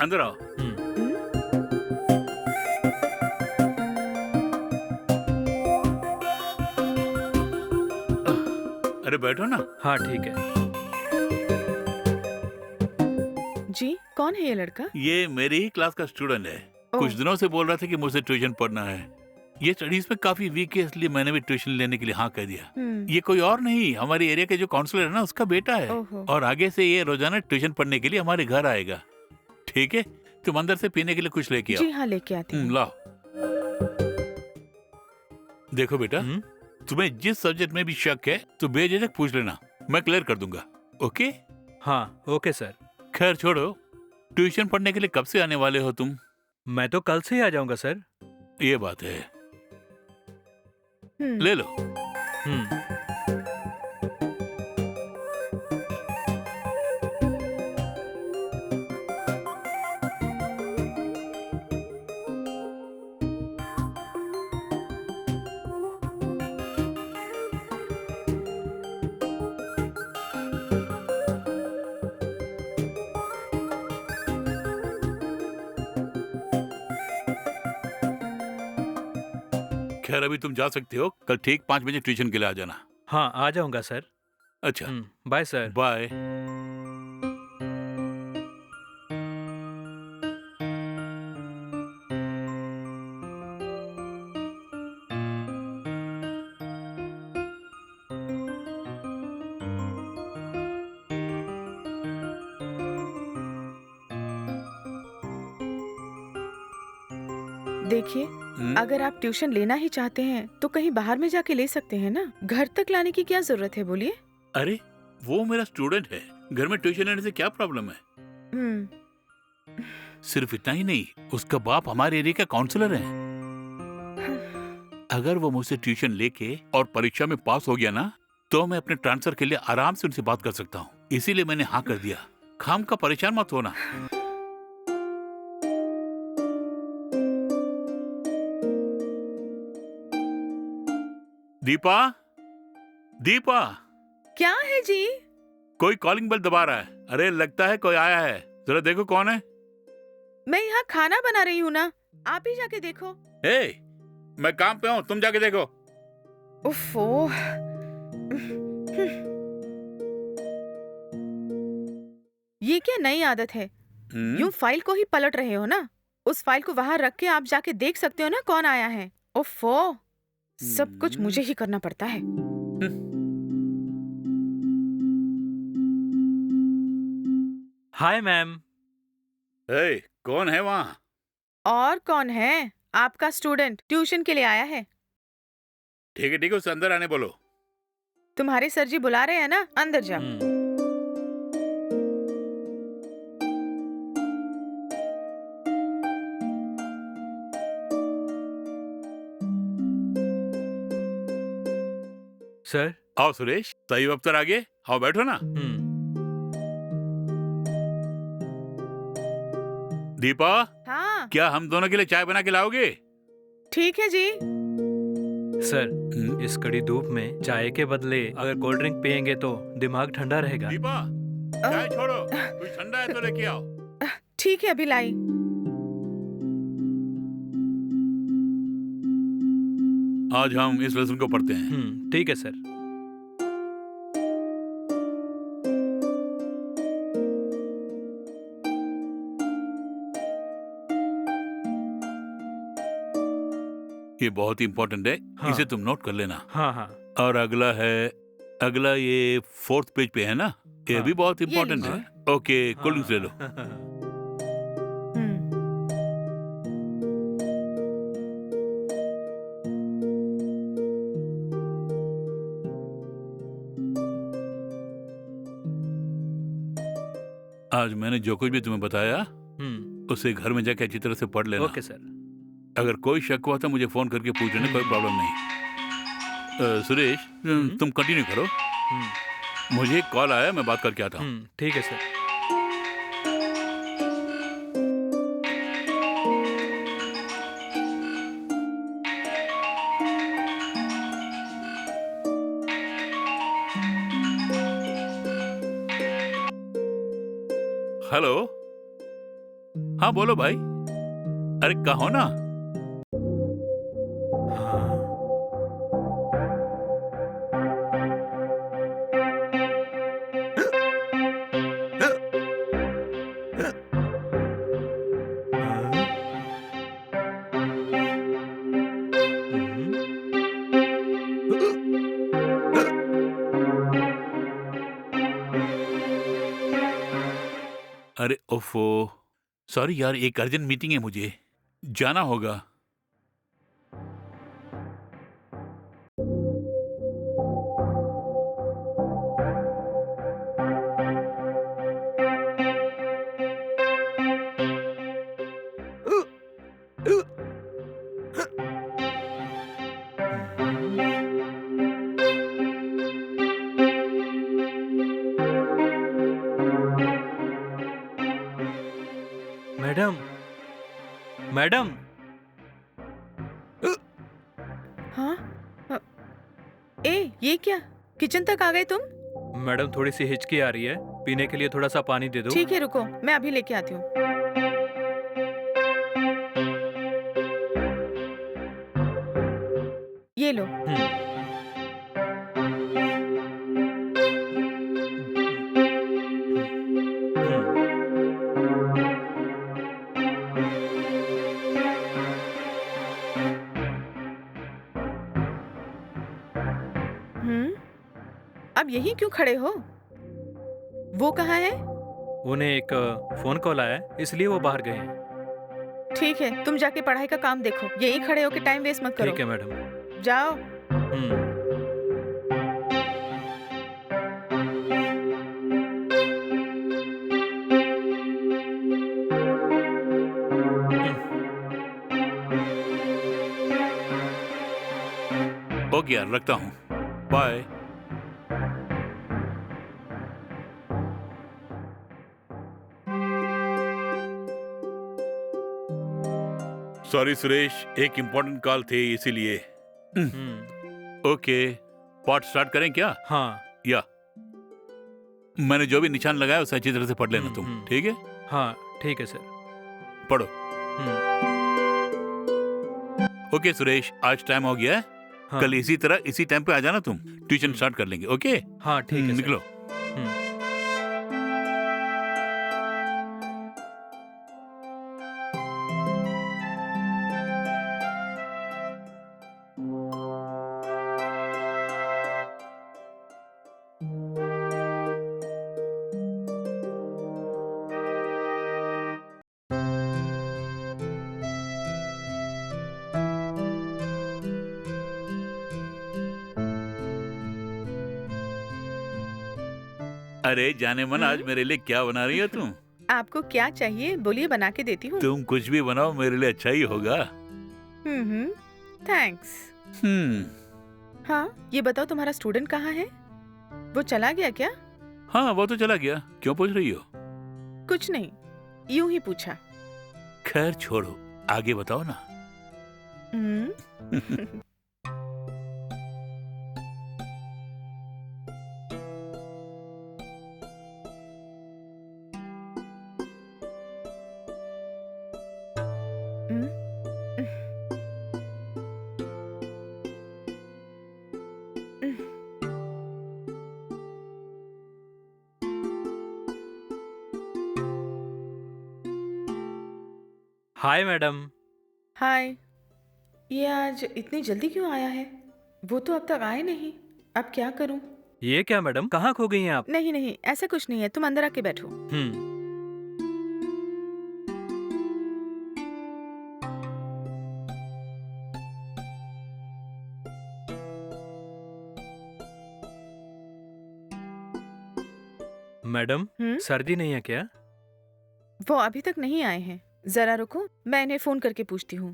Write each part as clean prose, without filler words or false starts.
अंदर आओ। अरे बैठो ना। हाँ ठीक है। जी, कौन है ये लड़का? ये मेरी ही क्लास का स्टूडेंट है। ओह। कुछ दिनों से बोल रहा था कि मुझे ट्यूशन पढ़ना है। ये स्टडीज में काफी वीक है, इसलिए मैंने भी ट्यूशन लेने के लिए हाँ कह दिया। ये कोई और नहीं, हमारे एरिया के जो काउंसलर है ना, उसका बेटा है। ओहो। और आगे से ये रोजाना ट्यूशन पढ़ने के लिए हमारे घर आएगा। ठीक है, तुम अंदर से पीने के लिए कुछ लेके आओ। जी हाँ, लेके आती हूँ। लाओ। देखो बेटा, तुम्हें जिस सब्जेक्ट में भी शक है तो बेझिझक पूछ लेना, मैं क्लियर कर दूंगा। ओके? हाँ ओके सर। खैर छोड़ो, ट्यूशन पढ़ने के लिए कब से आने वाले हो तुम? मैं तो कल से ही आ जाऊंगा सर। ये बात है, ले लो। खैर अभी तुम जा सकते हो, कल ठीक 5 बजे ट्यूशन के लिए आ जाना। हाँ आ जाऊंगा सर। अच्छा, बाय सर। बाय। देखिए, अगर आप ट्यूशन लेना ही चाहते हैं तो कहीं बाहर में जाके ले सकते हैं ना। घर तक लाने की क्या जरूरत है, बोलिए। अरे वो मेरा स्टूडेंट है, घर में ट्यूशन लेने से क्या प्रॉब्लम है? सिर्फ इतना ही नहीं, उसका बाप हमारे एरिया का काउंसलर है। अगर वो मुझसे ट्यूशन लेके और परीक्षा में पास हो गया ना, तो मैं अपने ट्रांसफर के लिए आराम से उनसे बात कर सकता हूँ। इसीलिए मैंने हाँ कर दिया। खाम का परेशान मत होना। दीपा, दीपा, क्या है जी? कोई कॉलिंग बेल दबा रहा है। अरे लगता है कोई आया है, जरा देखो कौन है। मैं यहाँ खाना बना रही हूँ ना, आप ही जाके देखो। हे, मैं काम पे हूँ, तुम जाके देखो। उफ़ो। ये क्या नई आदत है? यूं फाइल को ही पलट रहे हो ना। उस फाइल को वहां रख के आप जाके देख सकते हो ना कौन आया है। उफ़ो, सब कुछ मुझे ही करना पड़ता है। Hi ma'am. हे, कौन है वहाँ? और कौन है? आपका स्टूडेंट ट्यूशन के लिए आया है। ठीक है, उसे अंदर आने बोलो। तुम्हारे सर जी बुला रहे हैं ना, अंदर जाओ। सर। आओ सुरेश, सही वक्त पर आ गए। आओ बैठो ना। दीपा, हाँ, क्या हम दोनों के लिए चाय बना के लाओगे? ठीक है जी। सर, इस कड़ी धूप में चाय के बदले अगर कोल्ड ड्रिंक पियेंगे तो दिमाग ठंडा रहेगा। दीपा, चाय छोड़ो, कुछ ठंडा है तो लेके आओ। ठीक है, अभी लाई। आज हम इस लेसन को पढ़ते हैं। ठीक है सर। ये बहुत ही इम्पोर्टेंट है, हाँ। इसे तुम नोट कर लेना। हाँ हाँ। और अगला ये 4th पेज पे है ना, ये भी बहुत इम्पोर्टेंट है। ओके, कोल्ड ड्रिंक्स ले लो। आज मैंने जो कुछ भी तुम्हें बताया, उसे घर में जाके अच्छी तरह से पढ़ लेना। Okay sir. अगर कोई शक हुआ तो मुझे फोन करके पूछ लेना, कोई प्रॉब्लम नहीं। सुरेश, तुम कंटिन्यू करो। मुझे एक कॉल आया, मैं बात करके आता हूँ। ठीक है सर। हेलो। हाँ बोलो भाई। अरे कहो ना। हाँ। हाँ? हम्म। अरे ओफो, सॉरी यार, एक अर्जेंट मीटिंग है, मुझे जाना होगा। हम्म। Madam, madam. हाँ? अ, ए, ये क्या? किचन तक आ गए तुम? मैडम थोड़ी सी हिचकी आ रही है, पीने के लिए थोड़ा सा पानी दे दो। ठीक है, रुको, मैं अभी लेके आती हूँ। ये लो। हम्म, अब यहीं क्यों खड़े हो? वो कहाँ है? उन्हें एक फोन कॉल आया है, इसलिए वो बाहर गए हैं। ठीक है, तुम जाके पढ़ाई का काम देखो, यहीं खड़े होके टाइम वेस्ट मत करो। ठीक है मैडम। जाओ। हम्म। ओके यार, रखता हूँ, बाय। सॉरी सुरेश, एक इम्पोर्टेंट कॉल थी इसीलिए। ओके, पॉट स्टार्ट करें क्या? हाँ। या मैंने जो भी निशान लगाया उसे अच्छी तरह से पढ़ लेना तुम, ठीक है? हाँ ठीक है सर। पढ़ो। हम्म। ओके सुरेश, आज टाइम हो गया है। हाँ। कल इसी तरह इसी टाइम पे आ जाना तुम, ट्यूशन स्टार्ट कर लेंगे। ओके? हाँ ठीक है सर। निकलो। हम्म। अरे जाने मन, आज मेरे लिए क्या बना रही हो तुम? आपको क्या चाहिए बोलिए, बना के देती हूँ। तुम कुछ भी बनाओ, मेरे लिए अच्छा ही होगा। थैंक्स। हाँ, ये बताओ तुम्हारा स्टूडेंट कहाँ है? वो चला गया क्या? हाँ, वो तो चला गया। क्यों पूछ रही हो? कुछ नहीं, यूं ही पूछा। खैर छोड़ो, आगे बताओ ना। हम्म, हम्म, हाय मैडम। हाय। ये आज इतनी जल्दी क्यों आया है? वो तो अब तक आए नहीं। अब क्या करूं? ये क्या मैडम, कहाँ खो गई हैं आप? नहीं नहीं, ऐसा कुछ नहीं है, तुम अंदर आके बैठो। हम्म। मैडम, हम्म, सर्दी नहीं है क्या? वो अभी तक नहीं आए हैं। जरा रुको, मैं इन्हें फोन करके पूछती हूँ।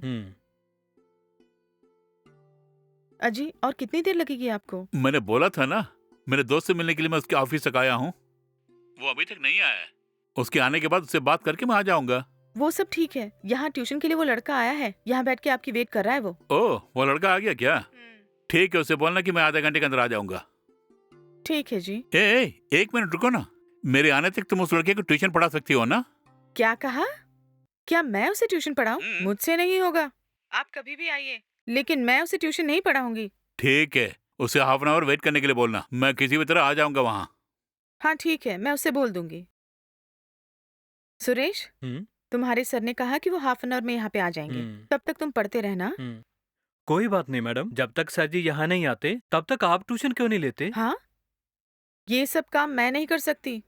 अजी, और कितनी देर लगेगी आपको? मैंने बोला था ना, मेरे दोस्त से मिलने के लिए मैं उसके ऑफिस तक आया हूँ। वो अभी तक नहीं आया है। उसके आने के बाद उससे बात करके मैं आ जाऊंगा। वो सब ठीक है, यहाँ ट्यूशन के लिए वो लड़का आया है, यहाँ बैठ के आपकी वेट कर रहा है वो। ओह, वो लड़का आ गया क्या? ठीक है, उसे बोलना कि मैं आधे घंटे के अंदर आ जाऊंगा। ठीक है जी। एक मिनट रुको ना। मेरे आने तक तुम उस लड़के को ट्यूशन पढ़ा सकती हो ना? क्या कहा? क्या मैं उसे ट्यूशन पढ़ाऊं? हम्म। मुझसे नहीं होगा। आप कभी भी आइए, लेकिन मैं उसे ट्यूशन नहीं पढ़ाऊंगी। ठीक है, उसे हाफ एन आवर वेट करने के लिए बोलना, मैं किसी भी तरह आ जाऊंगा वहाँ। हाँ ठीक है, मैं उसे बोल दूंगी। सुरेश, हम्म तुम्हारे सर ने कहा कि वो हाफ एन आवर में यहाँ पे आ जाएंगे। हम्म तब तक तुम पढ़ते रहना। हम्म कोई बात नहीं मैडम, जब तक सर जी यहाँ नहीं आते तब तक आप ट्यूशन क्यों नहीं लेते? हाँ, ये सब काम मैं नहीं कर सकती।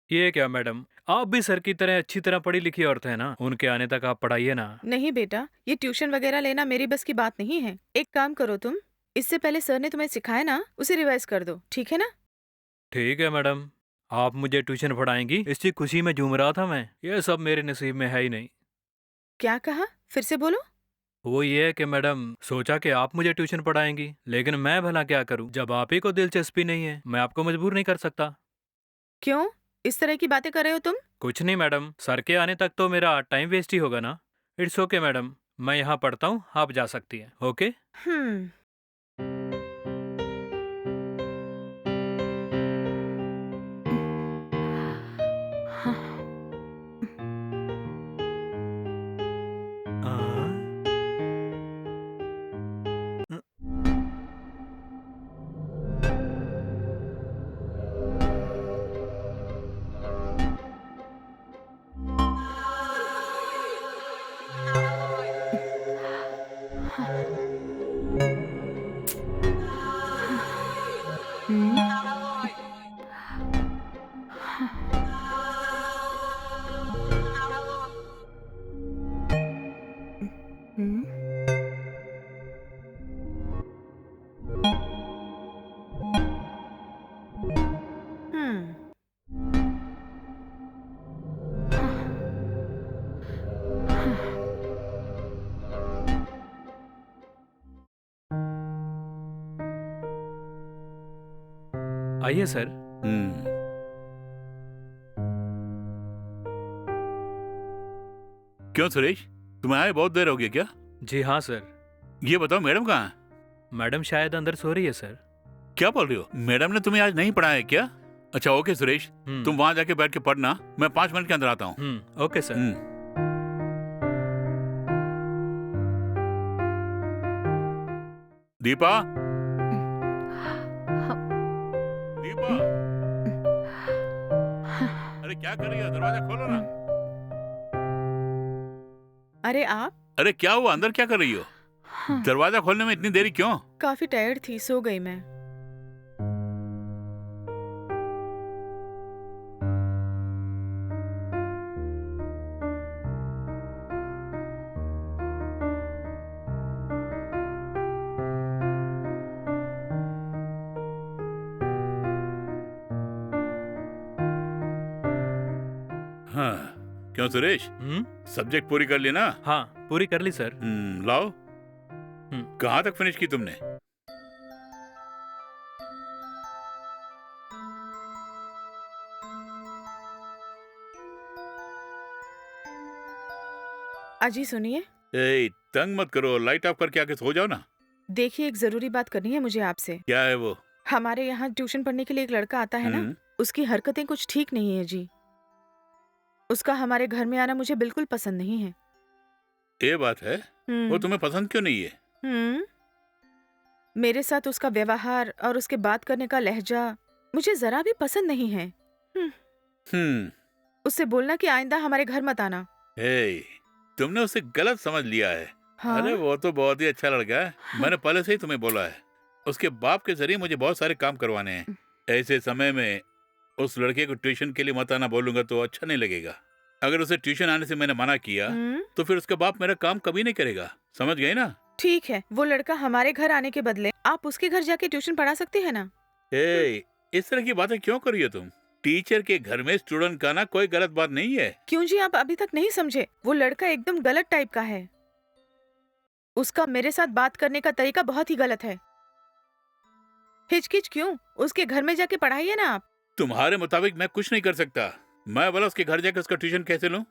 ये क्या मैडम, आप भी सर की तरह अच्छी तरह पढ़ी लिखी औरत है ना, उनके आने तक आप पढ़ाइए ना। नहीं बेटा, ये ट्यूशन वगैरह लेना मेरी बस की बात नहीं है। एक काम करो तुम, इससे पहले सर ने तुम्हें सिखाया ना, उसे रिवाइज कर दो, ठीक है ना? ठीक है मैडम, आप मुझे ट्यूशन पढ़ाएंगी, इसकी खुशी में झूम रहा था मैं। ये सब मेरे नसीब में है ही नहीं। क्या कहा? फिर से बोलो। वो ये है कि मैडम, सोचा कि आप मुझे ट्यूशन पढ़ाएंगी, लेकिन मैं भला क्या करूं, जब आप ही को दिलचस्पी नहीं है, मैं आपको मजबूर नहीं कर सकता। क्यों इस तरह की बातें कर रहे हो तुम? कुछ नहीं मैडम, सर के आने तक तो मेरा टाइम वेस्ट ही होगा ना। इट्स ओके मैडम, मैं यहाँ पढ़ता हूँ, आप जा सकती हैं। ओके। हम्म हम्म आइए सर। हम्म। क्यों सुरेश, तुम्हें आए बहुत देर हो गई क्या? जी हाँ सर। ये बताओ, मैडम कहाँ है? मैडम शायद अंदर सो रही है सर। क्या बोल रही हो? मैडम ने तुम्हें आज नहीं पढ़ाया है क्या? अच्छा ओके सुरेश, तुम वहां जाके बैठ के पढ़ना, मैं 5 मिनट के अंदर आता हूँ। Okay sir. दीपा, दीपा, अरे क्या कर रही हो? दरवाजा खोलो ना। अरे आप? अरे क्या हुआ, अंदर क्या कर रही हो? दरवाजा खोलने में इतनी देरी क्यों? काफी टायर्ड थी, सो गई मैं। हाँ, क्यों सुरेश, सब्जेक्ट पूरी कर ली ना? हाँ पूरी कर ली सर। लाओ। कहाँ तक फिनिश की तुमने? अजी सुनिए। ए, तंग मत करो, लाइट ऑफ करके आके सो जाओ ना। देखिए, एक जरूरी बात करनी है मुझे आपसे। क्या है वो? हमारे यहाँ ट्यूशन पढ़ने के लिए एक लड़का आता है ना, उसकी हरकतें कुछ ठीक नहीं है जी। उसका हमारे घर में आना मुझे बिल्कुल पसंद नहीं है। ये बात है? वो तुम्हें पसंद क्यों नहीं है? मेरे साथ उसका व्यवहार और उसके बात करने का लहजा मुझे जरा भी पसंद नहीं है। उससे बोलना कि आइंदा हमारे घर मत आना। तुमने उसे गलत समझ लिया है। हाँ? अरे वो तो बहुत ही अच्छा लड़का है, मैंने पहले से ही तुम्हें बोला है। उसके बाप के जरिए मुझे बहुत सारे काम करवाने हैं। ऐसे समय में उस लड़के को ट्यूशन के लिए मत आना बोलूंगा तो अच्छा नहीं लगेगा। अगर उसे ट्यूशन आने से मैंने मना किया तो फिर उसका बाप मेरा काम कभी नहीं करेगा, समझ गए ना? ठीक है, वो लड़का हमारे घर आने के बदले आप उसके घर जाके ट्यूशन पढ़ा सकते हैं ना? इस तरह की बातें क्यों कर रही हो तुम? टीचर के घर में स्टूडेंट का ना कोई गलत बात नहीं है। क्यों जी, आप अभी तक नहीं समझे? वो लड़का एकदम गलत टाइप का है। उसका मेरे साथ बात करने का तरीका बहुत ही गलत है। हिचकिच क्यों? उसके घर में जाके पढ़ाइए ना आप। तुम्हारे मुताबिक मैं कुछ नहीं कर सकता। मैं बोला उसके घर जाकर उसका ट्यूशन कैसे लूं?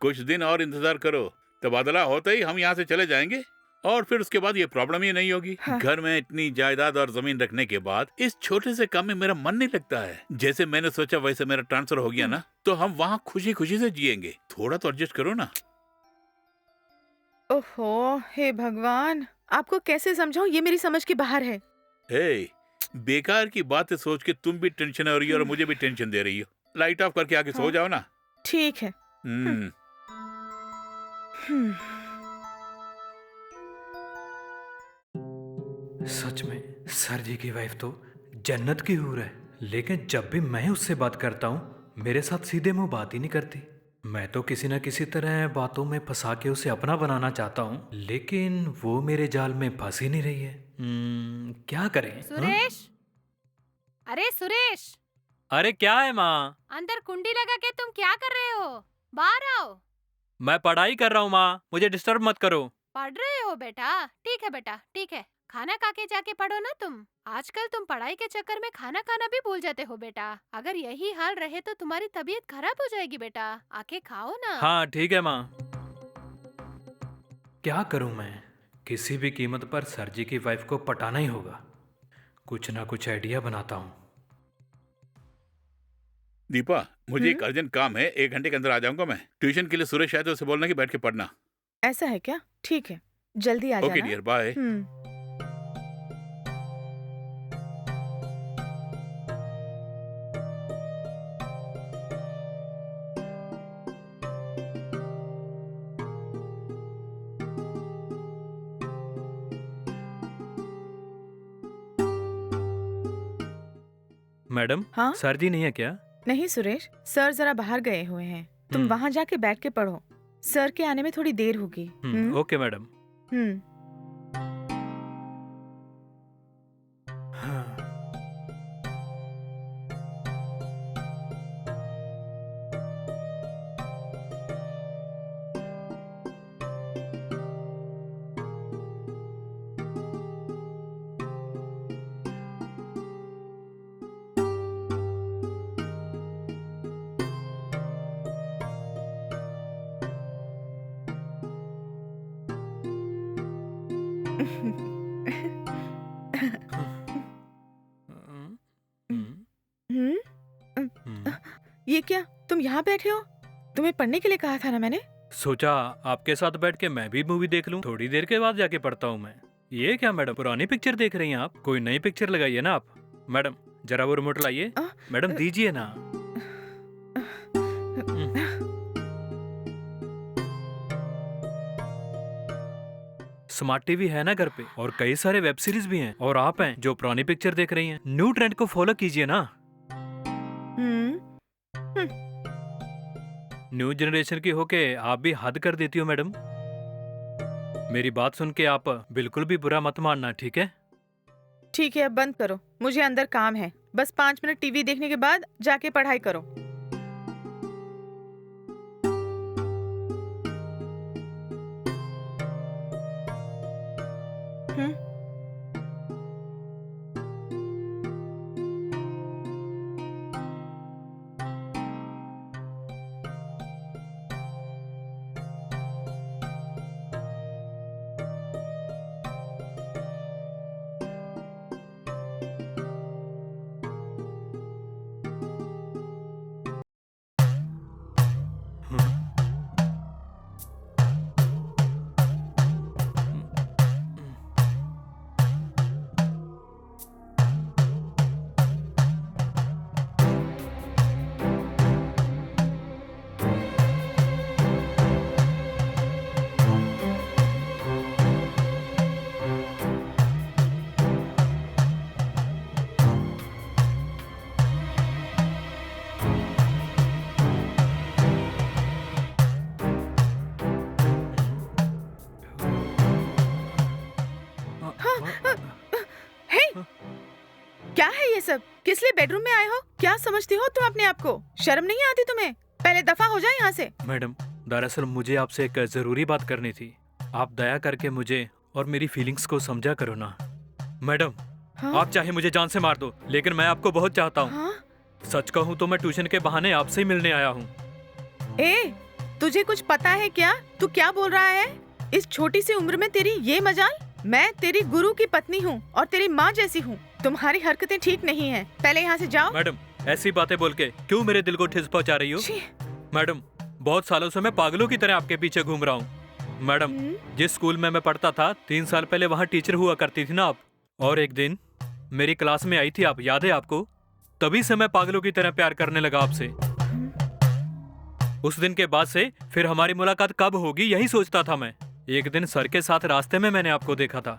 कुछ दिन और इंतजार करो, तबादला होते ही हम यहाँ से चले जाएंगे और फिर उसके बाद ये प्रॉब्लम ही नहीं होगी। हाँ। घर में इतनी जायदाद और जमीन रखने के बाद इस छोटे से काम में मेरा मन नहीं लगता है। जैसे मैंने सोचा वैसे मेरा ट्रांसफर हो गया ना, तो हम वहाँ खुशी खुशी से जिएंगे। थोड़ा तो एडजस्ट करो ना। ओहो, हे भगवान, आपको कैसे समझाऊं, ये मेरी समझ के बाहर है। हे, बेकार की बातें सोच के तुम भी टेंशन हो रही हो और मुझे भी टेंशन दे रही हो। लाइट ऑफ करके आके सो हाँ। जाओ ना। ठीक है। हम्म। हम्म, सच में सर जी की वाइफ तो जन्नत की हूर है, लेकिन जब भी मैं उससे बात करता हूँ मेरे साथ सीधे मुंह बात ही नहीं करती। मैं तो किसी न किसी तरह बातों में फंसा के उसे अपना बनाना चाहता हूँ, लेकिन वो मेरे जाल में फंस ही नहीं रही है। क्या करें? हाँ? सुरेश, अरे सुरेश, अरे क्या है माँ? अंदर कुंडी लगा के तुम क्या कर रहे हो? बाहर आओ। मैं पढ़ाई कर रहा हूँ माँ, मुझे डिस्टर्ब मत करो। पढ़ रहे हो बेटा? ठीक है बेटा, ठीक है। खाना खा के जाके पढ़ो ना तुम। आजकल तुम पढ़ाई के चक्कर में खाना खाना भी भूल जाते हो बेटा। अगर यही हाल रहे तो तुम्हारी तबीयत खराब हो जाएगी बेटा। आके खाओ ना। हाँ ठीक है माँ। क्या करूँ मैं? किसी भी कीमत पर सर जी की वाइफ को पटाना ही होगा। कुछ ना कुछ आइडिया बनाता हूँ। दीपा, मुझे एक अर्जेंट काम है, 1 घंटे के अंदर आ जाऊंगा मैं। ट्यूशन के लिए सुरेश आए तो उसे बोलना कि बैठ के पढ़ना। ऐसा है क्या? ठीक है, जल्दी आ ओके जाना। Dear, bye. मैडम, हाँ? सर जी नहीं है क्या? नहीं सुरेश, सर जरा बाहर गए हुए हैं। तुम हम्म। वहाँ जाके बैठ के पढ़ो। सर के आने में थोड़ी देर होगी। Okay madam. हम्म। हाँ। हम्म, ये क्या, तुम यहाँ बैठे हो? तुम्हें पढ़ने के लिए कहा था ना मैंने। सोचा आपके साथ बैठ के मैं भी मूवी देख लूं। थोड़ी देर के बाद जाके पढ़ता हूँ मैं। ये क्या मैडम, पुरानी पिक्चर देख रही हैं आप? कोई नई पिक्चर लगाइए ना आप। मैडम जरा वो रिमोट लाइए। आ, मैडम दीजिए ना। स्मार्ट टीवी है ना घर पे, और कई सारे वेब सीरीज भी हैं, और आप हैं जो पुरानी पिक्चर देख रही हैं। न्यू ट्रेंड को फॉलो कीजिए ना। हम्म, न्यू जनरेशन की होके आप भी हद कर देती हो मैडम। मेरी बात सुन के आप बिल्कुल भी बुरा मत मानना, ठीक है? ठीक है, अब बंद करो, मुझे अंदर काम है। बस 5 मिनट टीवी देखने के बाद जाके पढ़ाई करो। हम्म, हे, क्या है ये सब? किस लिए बेडरूम में आए हो? क्या समझती हो तुम अपने आप को? शर्म नहीं आती तुम्हें? पहले दफा हो जाए यहाँ से। मैडम, दरअसल मुझे आपसे एक जरूरी बात करनी थी। आप दया करके मुझे और मेरी फीलिंग्स को समझा करो ना। मैडम, हाँ? आप चाहे मुझे जान से मार दो, लेकिन मैं आपको बहुत चाहता हूँ। हाँ? सच कहूँ तो मैं ट्यूशन के बहाने आपसे ही मिलने आया हूँ। ए, तुझे कुछ पता है क्या? तू क्या बोल रहा है? इस छोटी सी उम्र में तेरी ये मजाल। मैं तेरी गुरु की पत्नी हूँ और तेरी माँ जैसी हूँ। तुम्हारी हरकतें ठीक नहीं हैं। पहले यहाँ से जाओ। मैडम, ऐसी बातें बोल के क्यों मेरे दिल को ठेस पहुंचा रही हो? छी। मैडम, बहुत सालों से मैं पागलों की तरह आपके पीछे घूम रहा हूँ। मैडम, जिस स्कूल में मैं पढ़ता था 3 साल पहले वहाँ टीचर हुआ करती थी ना आप। और एक दिन मेरी क्लास में आई थी आप, याद है आपको? तभी से मैं पागलों की तरह प्यार करने लगा आपसे। उस दिन के बाद से फिर हमारी मुलाकात कब होगी यही सोचता था मैं। एक दिन सर के साथ रास्ते में मैंने आपको देखा था,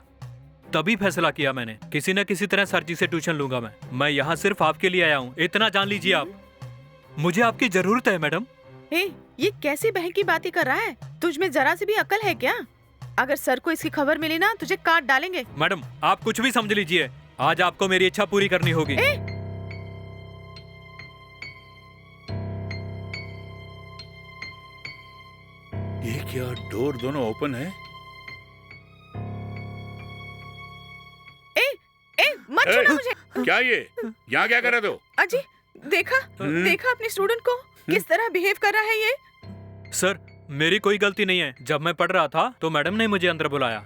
तभी फैसला किया मैंने किसी न किसी तरह सर जी से ट्यूशन लूंगा। मैं यहाँ सिर्फ आपके लिए आया हूँ, इतना जान लीजिए आप। मुझे आपकी जरूरत है मैडम। ये कैसी बहन की बातें कर रहा है? तुझ में जरा सी भी अकल है क्या? अगर सर को इसकी खबर मिली ना तुझे काट डालेंगे। मैडम, आप कुछ भी समझ लीजिए, आज आपको मेरी इच्छा पूरी करनी होगी। ये क्या डोर दोनों ओपन है? मत छूना मुझे। क्या ये यहाँ क्या कर रहे हो? अजी देखा अपने स्टूडेंट को किस तरह बिहेव कर रहा है ये। सर, मेरी कोई गलती नहीं है। जब मैं पढ़ रहा था तो मैडम ने मुझे अंदर बुलाया।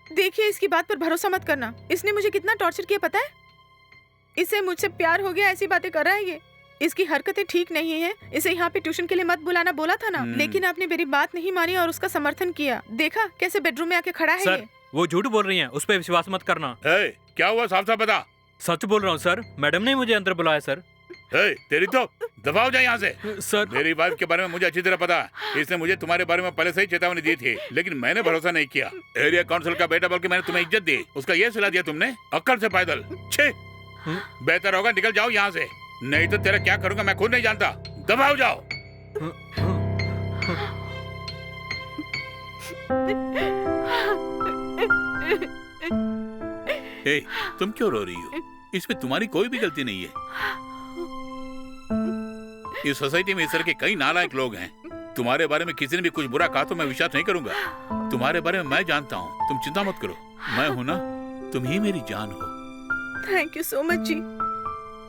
देखिए, इसकी बात पर भरोसा मत करना। इसने मुझे कितना टॉर्चर किया पता है? इसे मुझसे प्यार हो गया, ऐसी बातें कर रहा है ये। इसकी हरकतें ठीक नहीं है। इसे यहाँ पे ट्यूशन के लिए मत बुलाना बोला था ना, लेकिन आपने मेरी बात नहीं मानी और उसका समर्थन किया। देखा कैसे बेडरूम में आके खड़ा है सर, ये। वो झूठ बोल रही हैं, उस पर विश्वास मत करना। क्या हुआ, साफ साफ बता। सच बोल रहा हूँ सर, मैडम ने मुझे अंदर बुलाया सर। तेरी तो दफा हो जाए यहाँ से। सर, मेरी वाइफ के बारे में मुझे अच्छी तरह पता है। इसने मुझे तुम्हारे बारे में पहले से ही चेतावनी दी थी, लेकिन मैंने भरोसा नहीं किया। एरिया काउंसिल का बेटा बोल के मैंने तुम्हें इज्जत दी, उसका ये सिला दिया तुमने अक्कल से पैदल। छे, बेहतर होगा निकल जाओ यहाँ से, नहीं तो तेरा क्या करूंगा मैं खुद नहीं जानता। दफा हो जाओ। तुम क्यों रो रही हो? इसमें तुम्हारी कोई भी गलती नहीं है। इस सोसाइटी में इस तरह के कई नालायक लोग हैं। तुम्हारे बारे में किसी ने भी कुछ बुरा कहा तो मैं विश्वास नहीं करूंगा। तुम्हारे बारे में मैं जानता हूँ, तुम चिंता मत करो। मैं हूं ना, तुम ही मेरी जान हो। Thank you so much ji.